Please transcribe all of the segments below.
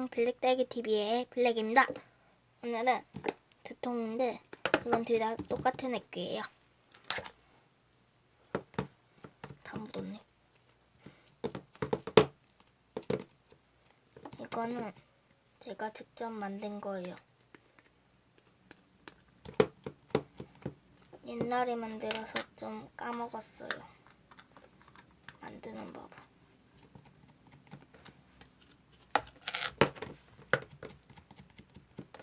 안녕, 블랙딸기TV의 블랙입니다. 오늘은 두 통인데 이건 둘 다 똑같은 액기예요. 다 묻었네. 이거는 제가 직접 만든 거예요. 옛날에 만들어서 좀 까먹었어요. 만드는 법을.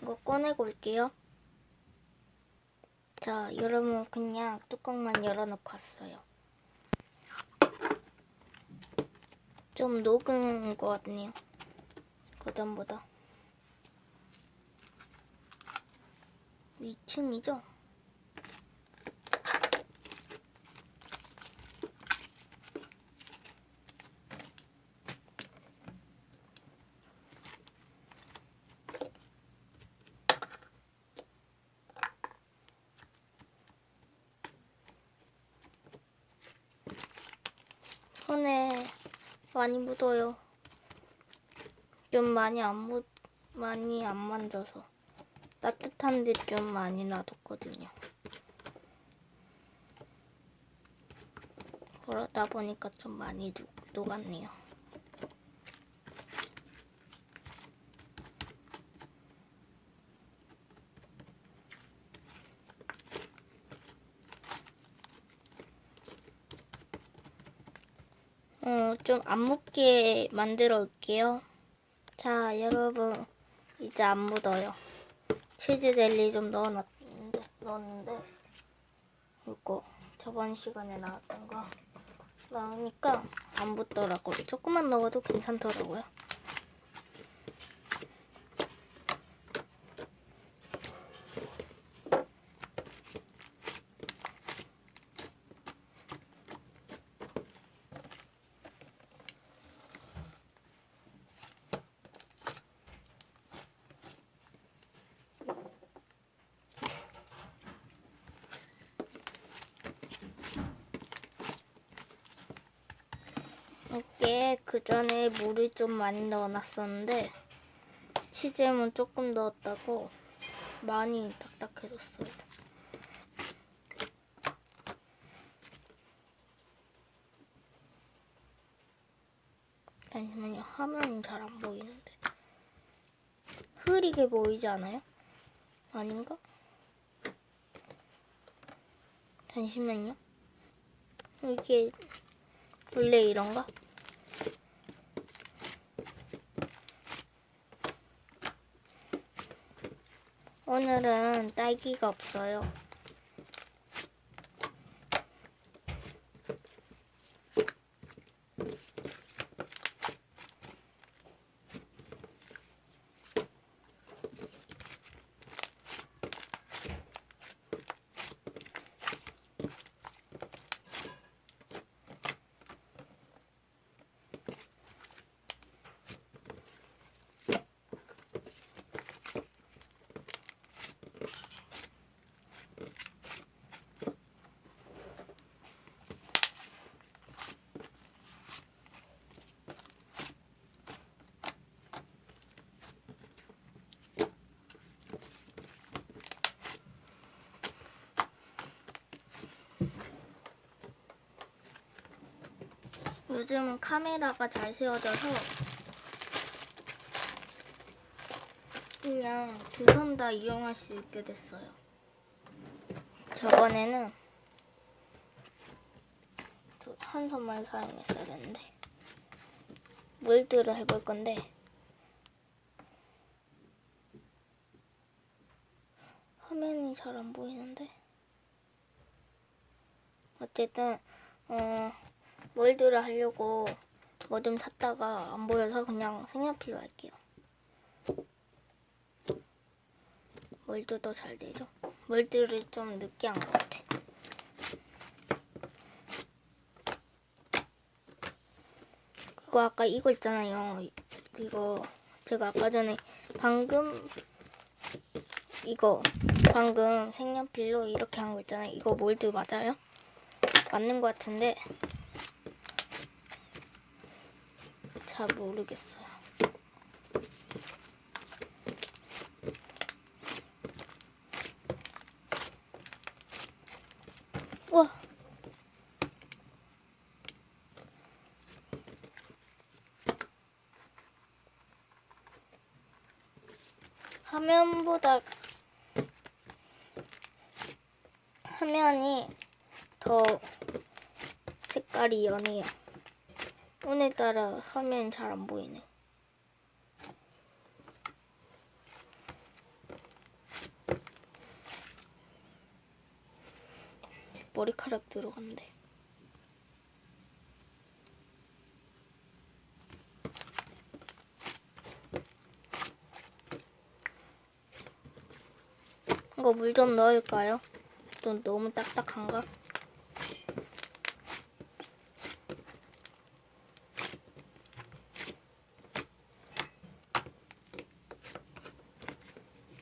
이거 꺼내고 올게요. 자, 여러분 그냥 뚜껑만 열어놓고 왔어요. 좀 녹은 것 같네요. 그전보다. 위층이죠? 손에 많이 묻어요. 좀 많이 안 만져서 따뜻한데 좀 많이 놔뒀거든요. 그러다 보니까 좀 많이 녹았네요. 좀 안 묻게 만들어 올게요. 자, 여러분 이제 안 묻어요. 치즈 젤리 좀 넣었는데 이거 저번 시간에 나왔던 거 나오니까 안 묻더라고요. 조금만 넣어도 괜찮더라고요. 이게 그 전에 물을 좀 많이 넣어놨었는데 치즈만 조금 넣었다고 많이 딱딱해졌어요. 잠시만요. 화면이 잘 안 보이는데 흐리게 보이지 않아요? 아닌가? 잠시만요. 이게 원래 이런가? 오늘은 딸기가 없어요. 요즘은 카메라가 잘 세워져서 그냥 두 손 다 이용할 수 있게 됐어요. 저번에는 한 손만 사용했어야 되는데 몰드를 해볼 건데 화면이 잘 안 보이는데 어쨌든 몰드를 하려고 뭐 좀 찾다가 안 보여서 그냥 색연필로 할게요. 몰드도 잘 되죠? 몰드를 좀 늦게 한 것 같아. 그거 아까 이거 있잖아요. 이거 제가 아까 전에 방금 색연필로 이렇게 한 거 있잖아요. 이거 몰드 맞아요? 맞는 것 같은데 잘 모르겠어요. 화면보다 화면이 더 색깔이 연해요. 오늘따라 화면이 잘 안 보이네. 머리카락 들어간대. 이거 물 좀 넣을까요? 또 너무 딱딱한가?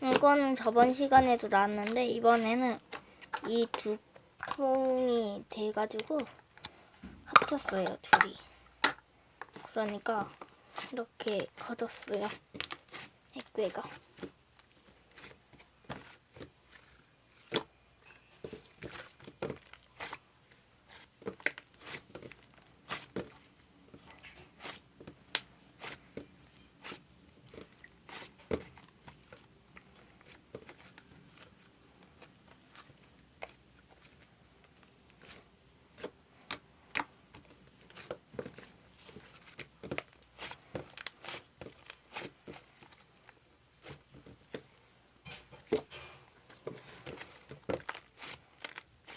이거는 저번 시간에도 나왔는데 이번에는 이 두 통이 돼가지고 합쳤어요, 둘이. 그러니까 이렇게 커졌어요, 액괴가.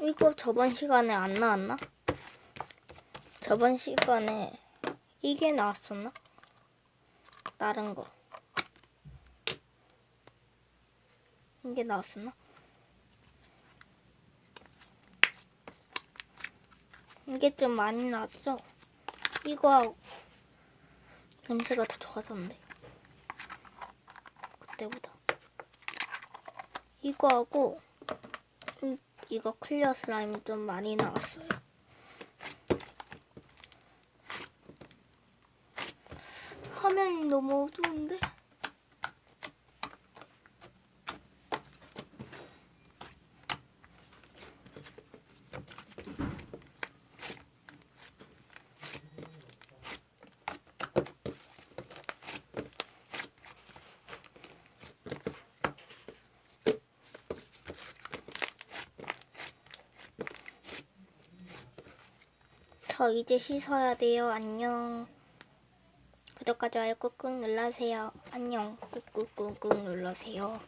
이거 저번 시간에 안 나왔나? 저번 시간에 이게 나왔었나? 다른 거. 이게 나왔었나? 이게 좀 많이 나왔죠? 이거하고 냄새가 더 좋아졌는데. 그때보다. 이거하고 이거 클리어 슬라임 좀 많이 나왔어요. 화면이 너무 어두운데? 저 이제 씻어야 돼요. 안녕. 구독과 좋아요 꾹꾹 눌러주세요. 안녕. 꾹꾹꾹꾹 눌러주세요.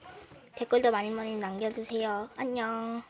댓글도 많이 많이 남겨주세요. 안녕.